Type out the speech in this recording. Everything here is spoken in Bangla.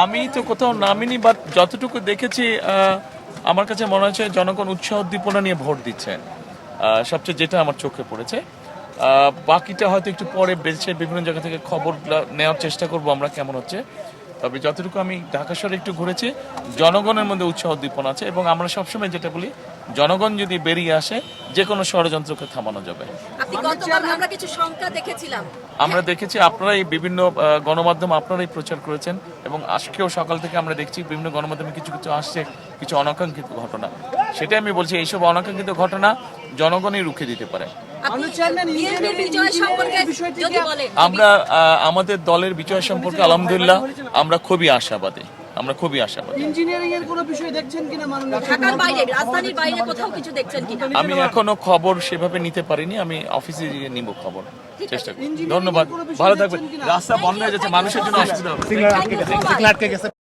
আমি তো কোথাও নামিনি, বাট যতটুকু দেখেছি আমার কাছে মনে হচ্ছে জনগণ উৎসাহ উদ্দীপনা নিয়ে ভোট দিচ্ছে, সবচেয়ে যেটা আমার চোখে পড়েছে। বাকিটা হয়তো একটু পরে বেছে বিভিন্ন জায়গা থেকে খবর নেওয়ার চেষ্টা করব আমরা কেমন হচ্ছে। তবে যতটুকু আমি ঢাকা শহরে একটু ঘুরেছি, জনগণের মধ্যে উৎসাহ উদ্দীপনা আছে, এবং আমরা সবসময় যেটা বলি, জনগণ যদি বেরিয়ে আসে যে কোনো ষড়যন্ত্রকে থামানো যাবে। আমরা কিছু সংখ্যা দেখেছিলাম, আমরা দেখেছি আপনারা এই বিভিন্ন গণমাধ্যম আপনারাই প্রচার করেছেন, এবং আজকেও সকাল থেকে আমরা দেখছি বিভিন্ন গণমাধ্যমে কিছু কিছু আসছে, কিছু অনাকাঙ্ক্ষিত ঘটনা। সেটাই আমি বলছি, এইসব অনাকাঙ্ক্ষিত ঘটনা জনগণই রুখে দিতে পারে। আমরা আমাদের দলের বিজয় সম্পর্কে আলহামদুলিল্লাহ আমরা খুবই আশাবাদী। ইঞ্জিনিয়ারিং এর কোনো বিষয় দেখছেন কিনা মাননীয়? ঢাকার বাইরে, রাজধানীর বাইরে কোথাও কিছু দেখছেন কিনা? আমি এখনো খবর সেভাবে নিতে পারিনি, আমি অফিসে গিয়ে নিব খবর, চেষ্টা করি। ধন্যবাদ, ভালো থাকবেন। রাস্তা বন্ধ হয়ে যাচ্ছে, মানুষের জন্য অসুবিধা হবে। Thank you so much.